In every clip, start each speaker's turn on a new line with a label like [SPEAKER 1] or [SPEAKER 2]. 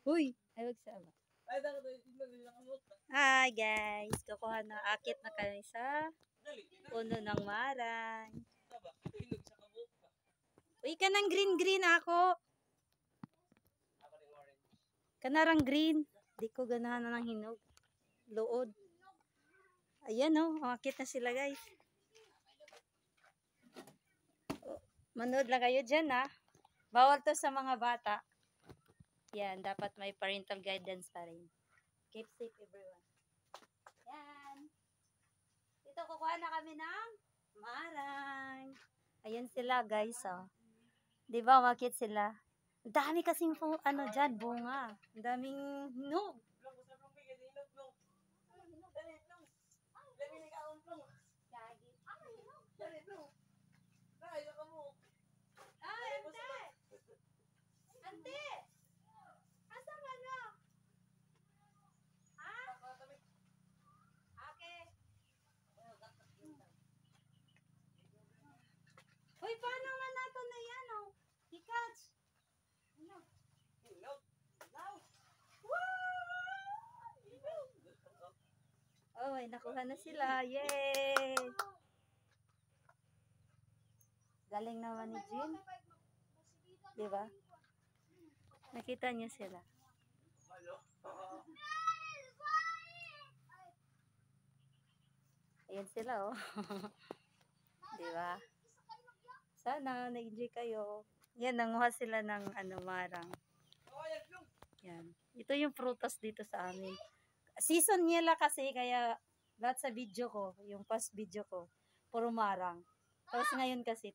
[SPEAKER 1] Uy, ay magsama. Hi guys, kukuha na akit na kami sa puno ng marang. Uy, kanang green ako. Kanarang green. Di ko ganahan na ng hinog. Luod. Ayan oh, akit na sila guys. Manood lang kayo dyan ha. Bawal to sa mga bata. Yan, dapat may parental guidance pa rin. Keep safe everyone. Yan. Dito kukuha na kami ng marang. Ayan sila guys oh. Diba umakit sila? Ang dami kasing ano dyan, bunga. Ang daming hinog. Hoy, paano man nato na yan, oh? Hikats. Ano? Oh, ay, nakuha na sila. Yay! Galing naman ni Jean. Diba? Nakita niyo sila. Ayan sila, oh. Diba? Sana na-enjoy kayo. Yan, nanguha sila ng marang. Yan. Ito yung prutas dito sa amin. Season nila kasi, kaya lahat sa video ko, yung past video ko, puro marang. Tapos ngayon kasi,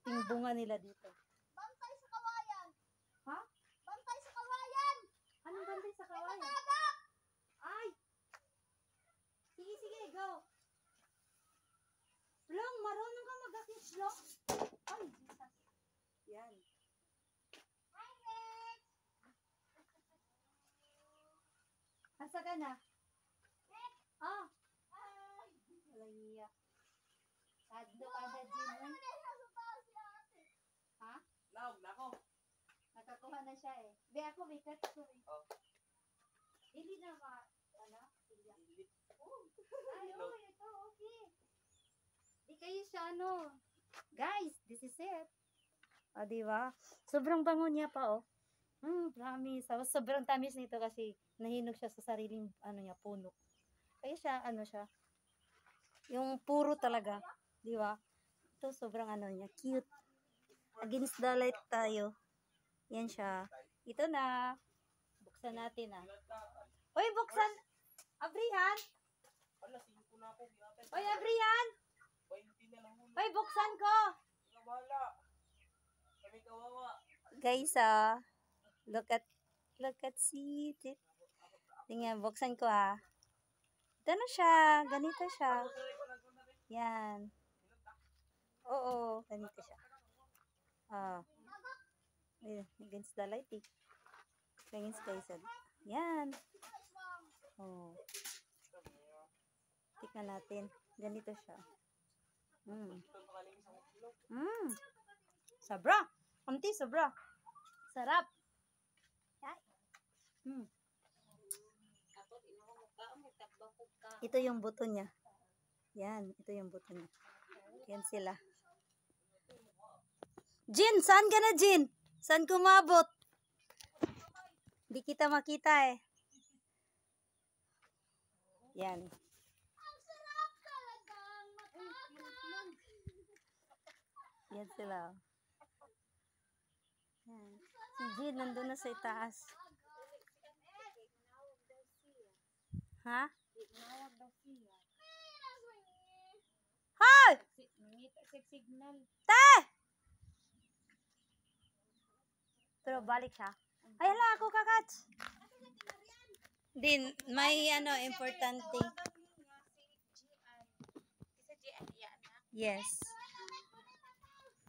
[SPEAKER 1] yung bunga nila dito.
[SPEAKER 2] Bantay sa kawayan!
[SPEAKER 1] Ha?
[SPEAKER 2] Bantay sa kawayan!
[SPEAKER 1] Anong bantay sa kawayan? Ay! Sige, go! Long, marunong ka mag-akit, Long? Ay, Jesus. Yan.
[SPEAKER 2] Hi, Rex!
[SPEAKER 1] Asa ka na?
[SPEAKER 2] Rex!
[SPEAKER 1] Ah!
[SPEAKER 2] Ay!
[SPEAKER 1] Walang iya. Sadlo ka na, Jim. Ha?
[SPEAKER 3] Naog na ako.
[SPEAKER 1] Nakakuha na siya eh. Be, ako may cut ko eh.
[SPEAKER 3] Oh.
[SPEAKER 1] Hindi na ma... Ano?
[SPEAKER 3] Hindi.
[SPEAKER 1] Oh. Ay, oh, ito, okay. Di kayo siya, ano. Guys, this is it. O, diba? Sobrang bango niya pa, oh. Promise. Sobrang tamis nito kasi nahinog siya sa sariling, puno. Kaya siya, siya. Yung puro talaga. Diba? Ito, sobrang niya. Cute. Against the light tayo. Yan siya. Ito na. Buksan natin, ah. Uy, buksan. Abrihan.
[SPEAKER 3] Wala, singko na ako.
[SPEAKER 1] Uy, Abrihan.
[SPEAKER 3] 20 na lang muna.
[SPEAKER 1] Uy, buksan ko.
[SPEAKER 3] Ikaw bahala. Kami kawawa.
[SPEAKER 1] Guys, look at see it. Tingnan, buksan ko, ah. Ito na siya. Ganito siya. Yan. Oo, ganito siya. Against the light, eh. Against the yan. Oh. Tiknan natin. Ganito siya. Sobra. Auntie, sobra. Sarap. Ito yung buto niya. Yan. Ito yung buto niya. Yan sila. Jin, saan ka na, Jin? Saan kumabot? Di kita makita eh. Yan.
[SPEAKER 2] Ang sarap talagang makakain!
[SPEAKER 1] Yan sila. Yan. Si Jin nandun na sa itaas. Ha? Hoy! Te! Pero balik siya. Ay, hala, ako kakats. Din, may importante. Yes.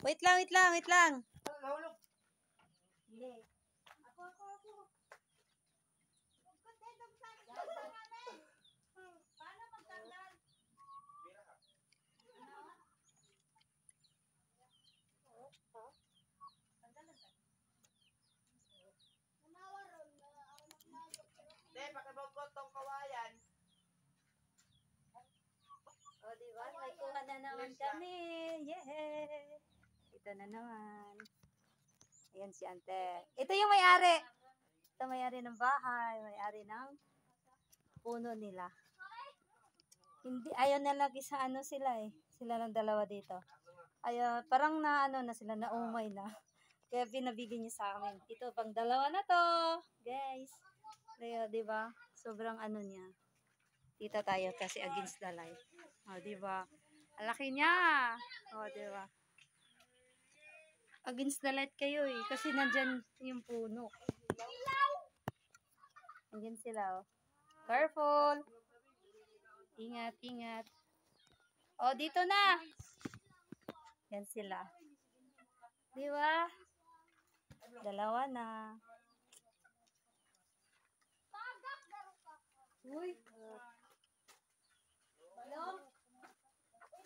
[SPEAKER 1] Wait lang. Hindi. Ako. Paano magtanggal? naman kami. Yay! Ito na naman. Ayan si Ante. Ito yung may-ari. Ito may-ari ng bahay. May-ari ng puno nila. Hindi, ayaw na lagi sa ano sila eh. Sila lang dalawa dito. Ayaw, parang na ano na sila, naumay na. Kaya pinabigyan niya sa amin. Ito, pang dalawa na to. Guys. Kaya, di ba? Sobrang ano niya. Dito tayo kasi against the light. O, di ba? Ang laki niya. O, di ba? Against the light kayo eh. Kasi nandyan yung puno. Nandyan sila, oh. Careful. Ingat, ingat. O, dito na. Yan sila. Di ba? Dalawa na. Uy. Plong.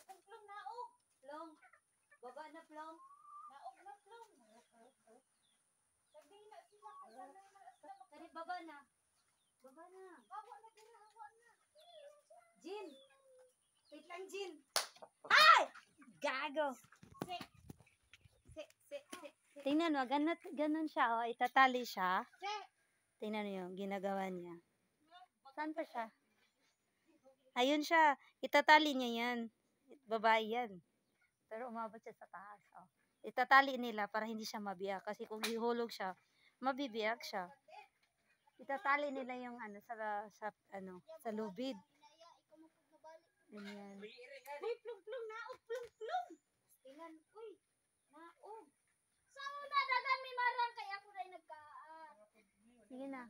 [SPEAKER 1] Plong, naog. Plong. Baba na, Plong. Naog na, Plong. Sabi na sila. Tari, baba na. Baba na. Baba na, ginawa na. Jin. Wait lang, Jin. Ay! Gago. Tingnan mo, ganun siya, oh. Itatali siya. Tingnan mo yung ginagawa niya. Saan pa siya? Ayun siya. Itatali niya yan. Babae yan. Pero umabot siya sa taas. Oh. Itatali nila para hindi siya mabiyak. Kasi kung ihulog siya, mabibiyak siya. Itatali nila yung ano sa lubid. Ganyan. Uy, plong, naog, plong. Tingnan, uy, naog.
[SPEAKER 2] Saan mo na dagan may marang kaya ako na nagkaan.
[SPEAKER 1] Sige na.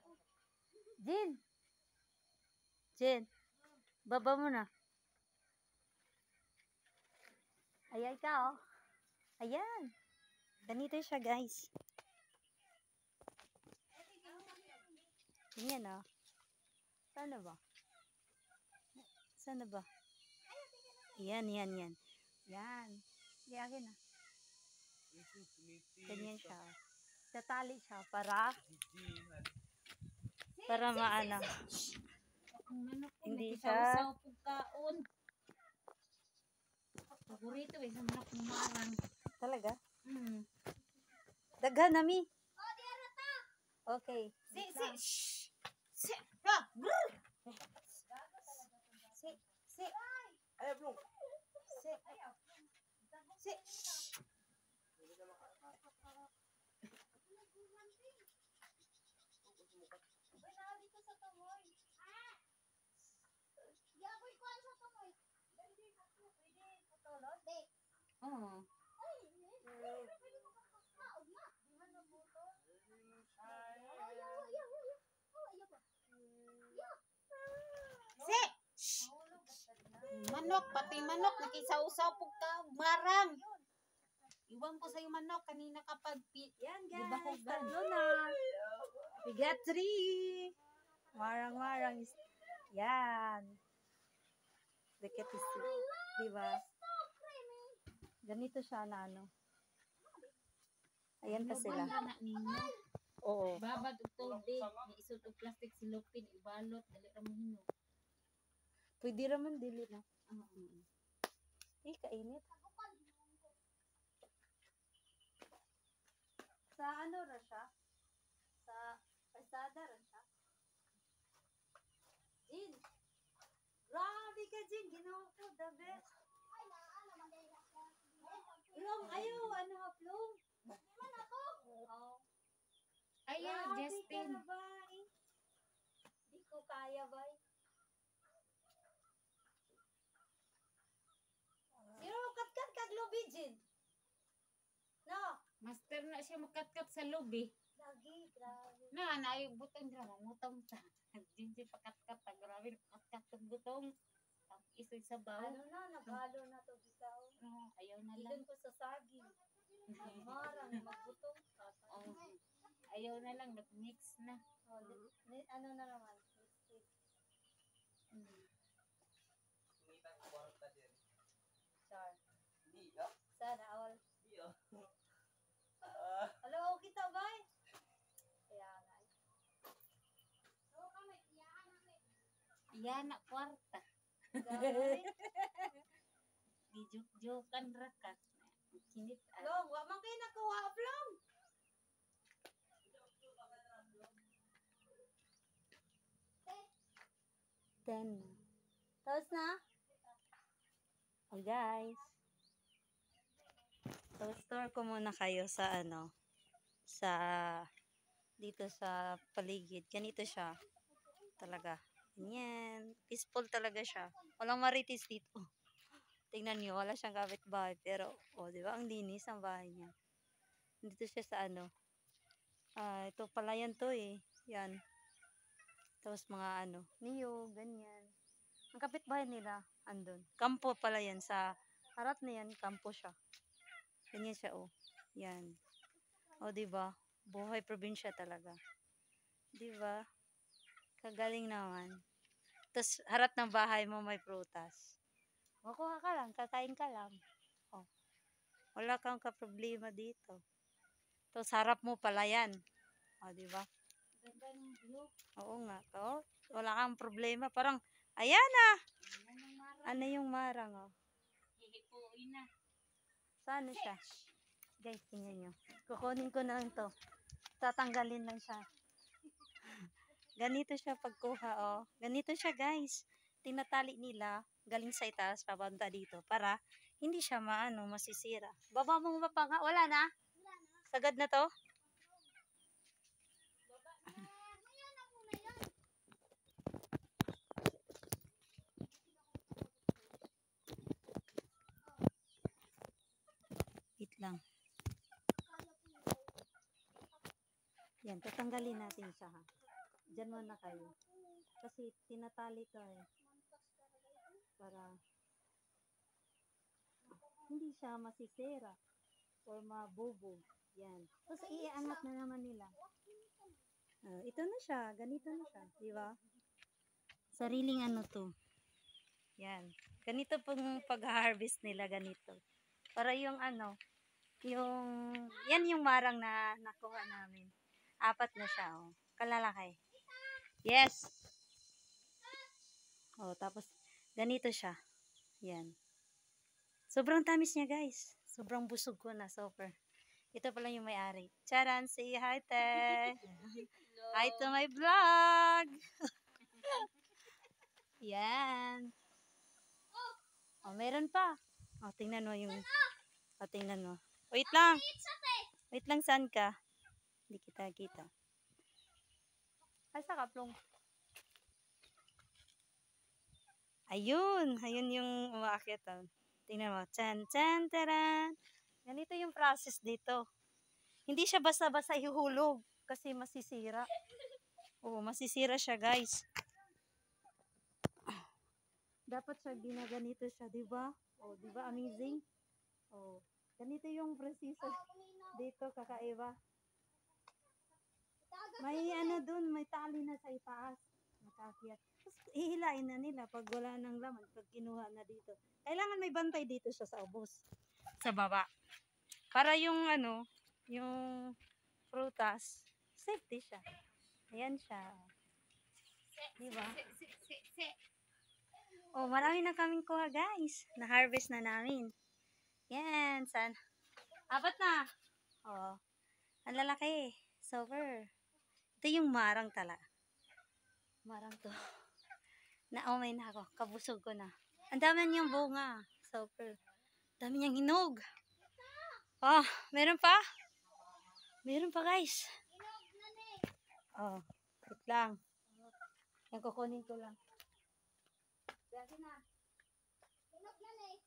[SPEAKER 1] Jin, baba mo na. Ayan ka, oh. Ayan. Ganito siya, guys. Ganyan, oh. Sana ba? Yan. Yan. Hindi, akin na. Ganyan siya. Tatali siya para maano. Hindi siya.
[SPEAKER 4] Paborito eh, sa manok ng marang.
[SPEAKER 1] Talaga? Daghan nami.
[SPEAKER 2] Oh, di arata.
[SPEAKER 1] Okay.
[SPEAKER 3] Ayaw, Plong.
[SPEAKER 2] Yaboy ko sa tumoy. Hindi ako pwede patulog. Di.
[SPEAKER 4] Oo.
[SPEAKER 2] Ay, pwede mo kapakaog na. Di man na buto. Ayaw.
[SPEAKER 4] Manok, pati manok, nakisausaw po ka, marang. Iwan ko sa'yo manok, kanina kapag
[SPEAKER 1] Yan,
[SPEAKER 4] Di ba,
[SPEAKER 1] guys.
[SPEAKER 4] Hogan?
[SPEAKER 1] Tatlo na. We got 3. Marang. Yan. Look at this. Diba? Ganito siya na ano. Ayan pa sila.
[SPEAKER 4] na ninyo.
[SPEAKER 1] Oo.
[SPEAKER 4] Babad og tubig, isod og plastic silupin, ibalot, dali ra mo hino.
[SPEAKER 1] Pwede raman dili na. Kainit. Sa ano ra siya? Sa pasada ra siya? Jin! Grabe ka, Jin! Ginawa ko, the best. Plong, ayaw! Ano ha, Plong? Oo.
[SPEAKER 4] Ayaw,
[SPEAKER 1] Grabe
[SPEAKER 4] Justin.
[SPEAKER 1] ka na, bay. Di ko kaya, bay. Sino kat kaglubi, Jin? No?
[SPEAKER 4] Master na siya makatkat sa lobby.
[SPEAKER 1] Lagi, grabe.
[SPEAKER 4] Naay butong dra, mutong ta. Jinjin pakatkat, grabe pakatkat og butong. Ang isoy sa baw.
[SPEAKER 1] Ano na, naghalo na to bitaw.
[SPEAKER 4] Ayaw na lang.
[SPEAKER 1] Ilan ko sa saging. Marang, magbutong.
[SPEAKER 4] Oh, ayaw na lang, nag-mix na.
[SPEAKER 1] Oh, ano na naman? Lipstick.
[SPEAKER 3] Sumitan ko barang ka din.
[SPEAKER 1] Char.
[SPEAKER 3] Hindi, ah.
[SPEAKER 1] Sana all.
[SPEAKER 3] Hindi, ah.
[SPEAKER 1] Hello, kita ba? Kaya nga.
[SPEAKER 4] Yan na kwarta.
[SPEAKER 1] Gawin.
[SPEAKER 4] gijuk-jukan ra ka. Kinit
[SPEAKER 1] Long, wa man kayo nakuha, Long. 10. Tapos na? Oh, guys. So, store ko muna kayo sa sa dito sa paligid. Ganito siya. Talaga. Ganyan. Peaceful talaga siya. Walang maritis dito. Tingnan nyo, wala siyang kapitbahay. Pero, di ba, ang linis ang bahay niya. Dito siya sa ito palayan to eh. Yan. Tapos mga niyog, ganyan. Ang kapitbahay nila, andun. Kampo pala yan. Sa harap na yan, kampo siya. Ganyan siya, Yan. Diba? Buhay probinsya talaga. Diba? Kagaling naman. Tapos, harap ng bahay mo may prutas. Makuha ka lang, kakain ka lang. Wala kang kaproblema dito. Tapos, harap mo pala yan. Diba?
[SPEAKER 4] ganda ng view.
[SPEAKER 1] Oo nga. Wala kang problema. Parang, ayan na! Ano yung marang,
[SPEAKER 4] Hihipuin na.
[SPEAKER 1] Saan siya? Guys, tingnan nyo. Kukunin ko na lang to. Tatanggalin lang siya. Ganito siya pagkuha, Ganito siya, guys. Tinatali nila galing sa itaas pabanda dito para hindi siya masisira. Baba mo pa nga. Wala na? Sagad na to? Wait lang. Yan, tatanggalin natin siya, ha. Diyan muna kayo. Kasi tinatali to para hindi siya masisira or mabubog. Yan. Tapos iangat na naman nila. Ito na siya. Ganito na siya. Diba? Sariling to. Yan. Ganito pong pag-harvest nila. Ganito. Para yung yan yung marang na nakuha namin. 4 na siya, Kalalaki. Yes. Tapos, ganito siya. Yan. Sobrang tamis niya, guys. Sobrang busog ko na, super. Ito pala yung may-ari. Charan, say hi, te. Hi to my vlog. Yan. Meron pa. Tingnan mo yung... tingnan mo. Wait lang. Wait lang, saan ka? Hindi kita. Ay, sa kaplong. Ayun yung umaakit. Tingnan mo. Chan, chan, taran. Ganito yung process dito. Hindi siya basta-basta ihulog kasi masisira. Masisira siya, guys. Dapat siya ginaganito siya, di ba? Di ba amazing? Ganito yung proseso dito, kakaiba. May dun, may tali na sa itaas. Makakyat. Tapos ihilain na nila pag wala nang laman, pag kinuha na dito. Kailangan may bantay dito siya sa ubos. Sa baba. Para yung yung prutas, safety siya. Ayan siya. Diba? Marami na kaming kuha, guys. Na-harvest na namin. Yan. 4 na. Ang lalaki. Super. Ito yung marang tala. Marang to. Naumay na ako. Kabusog ko na. Ang dami niyang bunga. Super. Dami niyang hinog. Meron pa? Meron pa, guys. Wait lang. Yan, kukunin ko lang. Sige na. Hinog na eh.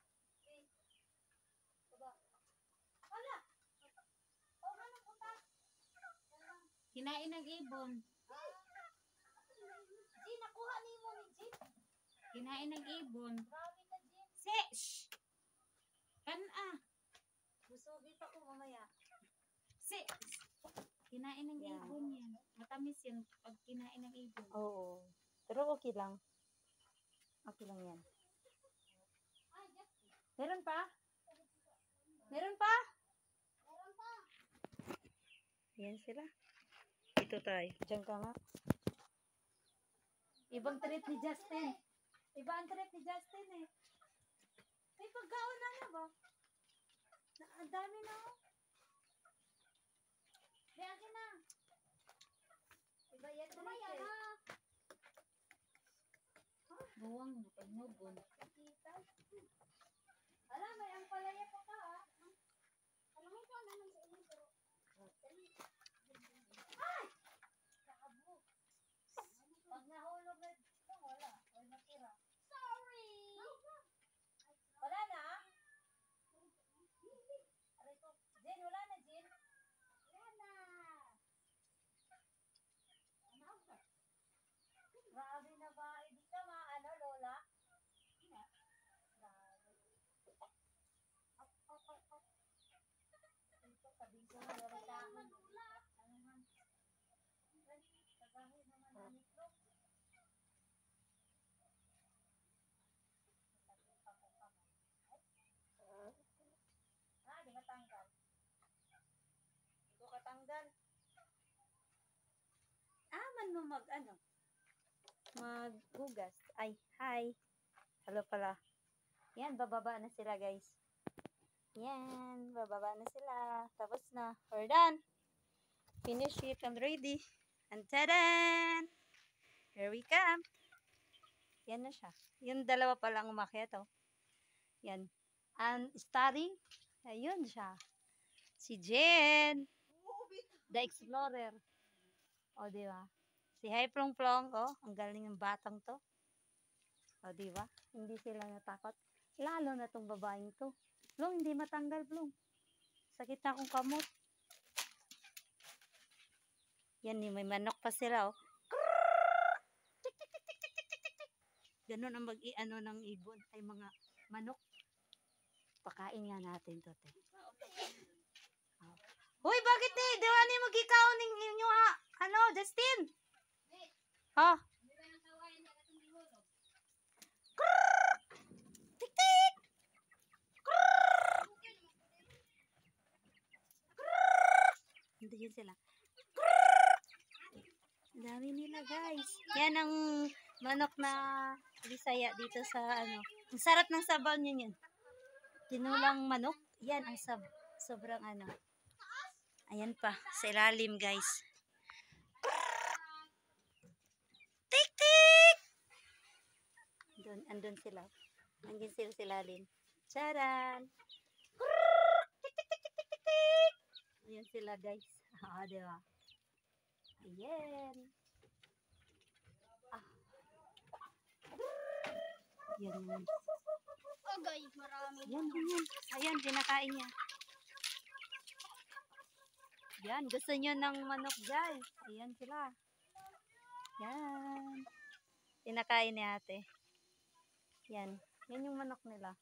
[SPEAKER 1] Wala. Ano punta?
[SPEAKER 4] Kinain ng ibon.
[SPEAKER 1] Jean, nakuha ni mo ni Jean.
[SPEAKER 4] Kinain ng ibon.
[SPEAKER 1] Grabe na, Jean.
[SPEAKER 4] Shh!
[SPEAKER 1] Busugi pa ko mamaya.
[SPEAKER 4] Kinain ng
[SPEAKER 1] Yan.
[SPEAKER 4] ibon yan. Matamis yan pag kinain ng ibon.
[SPEAKER 1] Oo. Pero okay lang. Okay lang yan. Meron pa? Meron pa? Meron pa. Yan sila. Dito tayo. Diyan ka nga. Ibang trip ni Justin. Iba ang trip ni Justin eh. Wait pagkaon na na ba? Ang dami na oh. Biyakin na. Ibayad na rin.
[SPEAKER 4] Buwang na pagnugon.
[SPEAKER 1] Alam, may ang palaya pa ka ha. Alam mo ko naman sa inyo pero. Ay! Nakabo. Pag nahulog na ito, wala. Wala natira. Sorry! Wala na? Aray ko. Jen, wala na, Jen? Wala na. Grabe na ba? Hindi ka maano, Lola? Ito, sabihin ko na meron sa akin. Ano man? Tagahin naman ang itlog. Di matanggal. Hindi ko katanggal. Man mo maghugas. Ay, hi. Hello pala. Yan, bababa na sila guys. Yan, bababa na sila. Tapos na. We're done. Finish it and ready. And tadan! Here we come. Yan na siya. Yung dalawa pa lang umakyat oh. Yan. And starring, ayun siya. Si Jen. The Explorer. O, diba? Si Hai Plong Plong, oh. Ang galing ng batang to. O, diba? Hindi sila natakot. Lalo na tong babaeng to. Plong, hindi matanggal, Plong. Sakit na akong kamot. Yan, may manok pa sila, oh. Ganun ang mag-i-ano ng ibon. Ay, mga manok. Pakain nga natin to, te. Oh. Uy, bakit di? Di ba ni mag-ikaw ninyo, ha? Ano, Justin? Ha? Tik-tik! Hindi yun sila. Ang dami nila guys. Yan ang manok na Bisaya dito sa ano. Ang sarap ng sabaw niya yan. Tinulang manok. Yan ang sobrang ano. Ayan pa. Sa ilalim guys. Tik-tik! Andun sila. Andun sila sa ilalim. Charan! Tik-tik-tik-tik-tik! Ayan sila guys. Diba? Ayan. Yan.
[SPEAKER 2] Oh guys, marami.
[SPEAKER 1] Yan. Ayan, pinakain niya. Yan, gusto niyo ng manok guys. Ayan sila. Yan. Pinakain ni ate. Yan. Yan yung manok nila.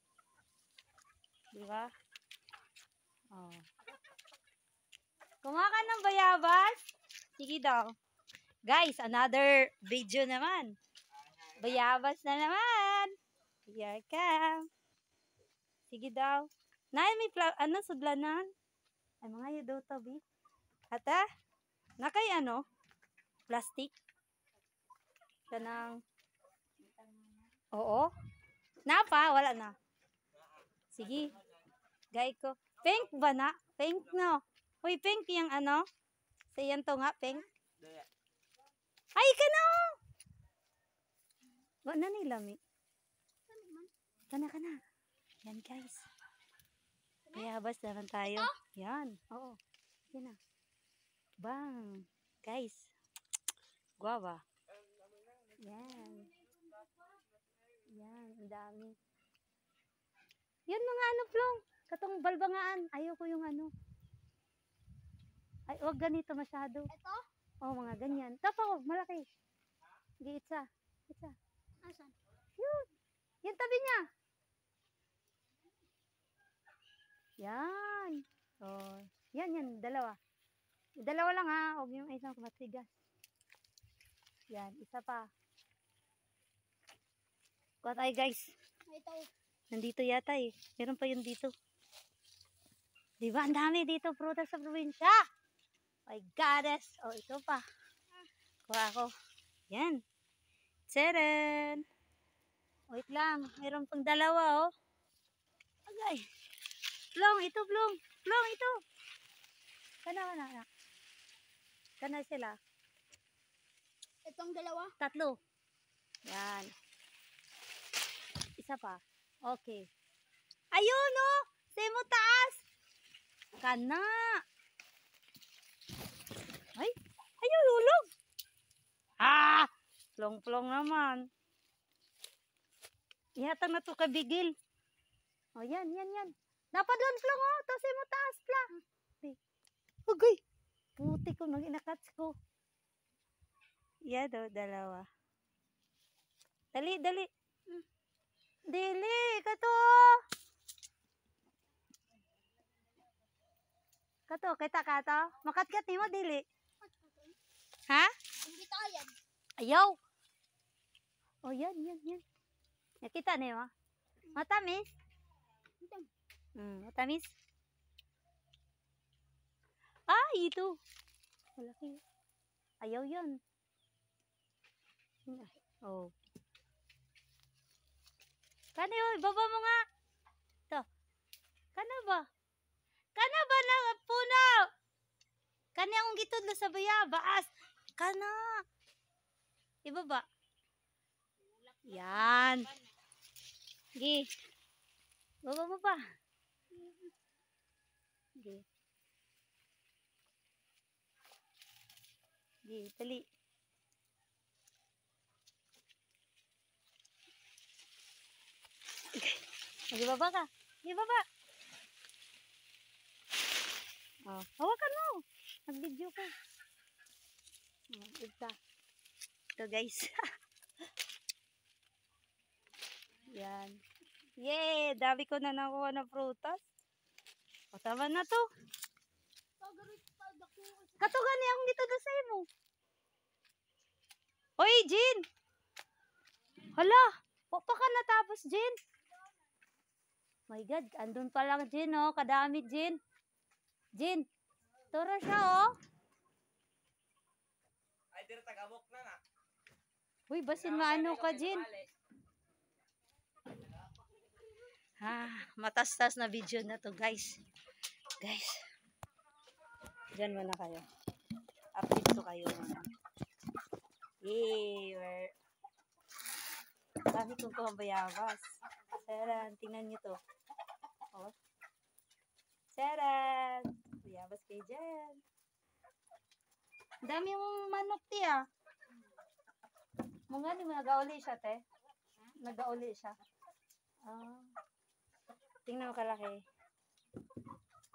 [SPEAKER 1] Diba? Oh. Kumain ka ng bayabas? Sige daw. Guys, another video naman. Bayabas na naman. Here come. Sige daw. Nay, may sudlanan. Ay, mga yudo to, bi. Ata? Nakay ano? Plastic? Kanang. Oo. Napa? Wala na. Sige. Gay ko. Pink ba na? Pink no. Uy, pink yung ano? Sa yan to nga, pink. Ay, kano! Wala na nila, mi. Kana. Yan, guys. Bayabas naman tayo. Yan. Oo. Yan na. Bang. Guys. Guava. Yan. Yan. Ang dami. Yan mga ano, Plong. Katong balbangaan. Ayoko yung ano. Ay, wag ganito masyado.
[SPEAKER 2] Ito?
[SPEAKER 1] Oh, mga ganyan. Tapo, malaki. Sige, isa.
[SPEAKER 2] Asan?
[SPEAKER 1] Yun. Yung tabi niya. Yan. Oh, yan. Dalawa. Dalawa lang ha. Huwag yung isang matigas. Yan. Isa pa. Kuha tayo guys.
[SPEAKER 2] Ito.
[SPEAKER 1] Nandito yata eh. Meron pa yun dito. Diba? Ang dami dito. Prutas sa probinsya. My goddess. Oh, ito pa. Kuha ako. Yan. Tcharan. Wait lang. Meron pang dalawa oh. Agay. Plong, ito, plong. Plong, ito. Kana. Kana sila.
[SPEAKER 2] Itong dalawa.
[SPEAKER 1] Tatlo. Yan. Isa pa. Okay. Ayun, oh. Semo taas. Kana. Ay. Ayun, hulog. Ah. Plong-plong naman. Ihatang na to kabigil. Oh, yan. Napadon, plong, oh. To semo taas, pla. Ugay. Puti ko, mag-inakats ko. Yan, oh, dalawa. Dali. Dili, kato. Kita kato. Makatkat ni mo, dili. Ha?
[SPEAKER 2] Hindi tayan.
[SPEAKER 1] Ayaw. Oh, yan. Nakita ni mo. Matamis? Matamis? Ah, ito. Malaki. Ayaw yan. Oh. Kani, oy, baba mo nga. Ito. Kana ba na puno? Kani akong gitudlo sa baas. Kana. Ibaba. Yan. Gi. Baba mo pa. Gi, tali. Magibaba ka. Gibaba. Oh, hawakan mo. Nag-video ka. Oh, ito guys. Yan. Yay! Dami ko na nakuha na prutas. O, tama na to. Katugan niya akong dito sa imo. Hoy, Jin! Hala! Pa ka natapos, Jin? My God, andun pa lang, Jin, oh. Kadami, Jin. Jin, turo siya, oh.
[SPEAKER 3] Ay, dito tagamok na.
[SPEAKER 1] Uy, basin maano ka, Jin. Matastas na video na to, guys. Diyan muna kayo. Update to kayo. Yay! Dami kong kuhang bayabas. Saran, tingnan nyo to. Oh. Saran! Bayabas kayo dyan. Dami mong manok, tiya. Mga ni nagauli siya, te. Nagauli siya. Tingnan mo kalaki.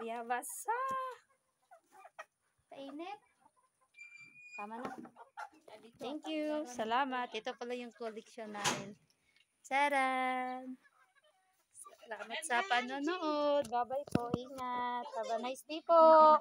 [SPEAKER 1] Bayabas. Painit. Tama na. Thank you. Salamat. Ito pala yung collection namin. Charan! Salamat sa panonood. Bye-bye po. Ingat. Have a nice day po.